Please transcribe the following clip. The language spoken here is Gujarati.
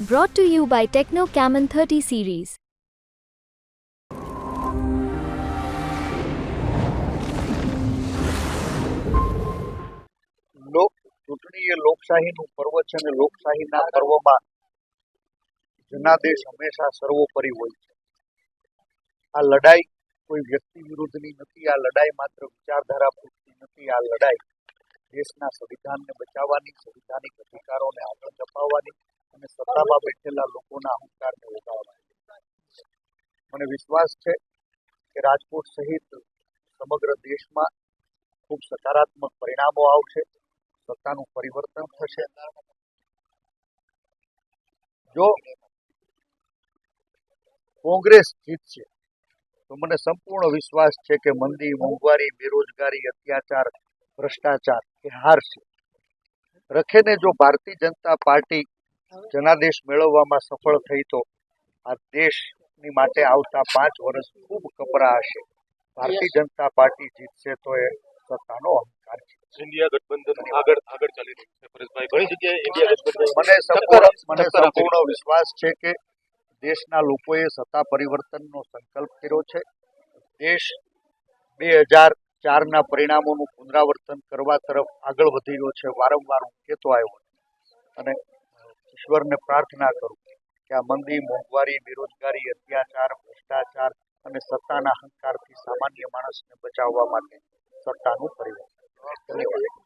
Brought to you by Techno Camon 30 series. ચૂંટણી એ લોકશાહીનું પર્વ છે અને લોકશાહીના પર્વમાં જનાદેશ હંમેશા સર્વોપરી હોય છે. આ લડાઈ કોઈ વ્યક્તિ વિરુદ્ધની નથી. આ લડાઈ માત્ર વિચારધારા પૂરતી નથી. આ લડાઈ દેશના સંવિધાનને બચાવવાની, સંવિધાનિક અધિકારોને આગળ ધપાવવાની અને સત્તામાં બેઠેલા લોકોના અહંકારને ઓગાળવાની. મને વિશ્વાસ છે કે રાજકોટ સહિત સમગ્ર દેશમાં ખૂબ સકારાત્મક પરિણામો આવશે. સત્તાનું પરિવર્તન થશે. જો કોંગ્રેસ જીતશે તો મને સંપૂર્ણ વિશ્વાસ છે કે મંદી, મોંઘવારી, બેરોજગારી, અત્યાચાર, ભ્રષ્ટાચાર એ હારશે. રખેને જો ભારતીય જનતા પાર્ટી જનાદેશ મેળવવામાં સફળ થઈ તો આ દેશની માટે આવતા 5 વર્ષ ખૂબ કપરા હશે. ભારતીય જનતા પાર્ટી જીતશે તો એ સત્તાનો અહંકાર છે. ઇન્ડિયા ગઠબંધન આગળ ચાલી રહ્યું છે પરેશભાઈ. ઘણી જગ્યાએ ઇન્ડિયા ગઠબંધન મને સંપૂર્ણ વિશ્વાસ છે કે દેશના લોકોએ સત્તા પરિવર્તનનો સંકલ્પ કર્યો છે. દેશ 2004ના પરિણામોનું પુનરાવર્તન કરવા તરફ આગળ વધી રહ્યો છે. વારંવાર હું કહેતો આવ્યો અને ઈશ્વરને પ્રાર્થના કરું કે આ મંદી, મોંઘવારી, બેરોજગારી, અત્યાચાર, ભ્રષ્ટાચાર અને સત્તાના અહંકારથી સામાન્ય માણસને બચાવવા માટે સત્તાનું પરિવર્તન. ધન્યવાદ.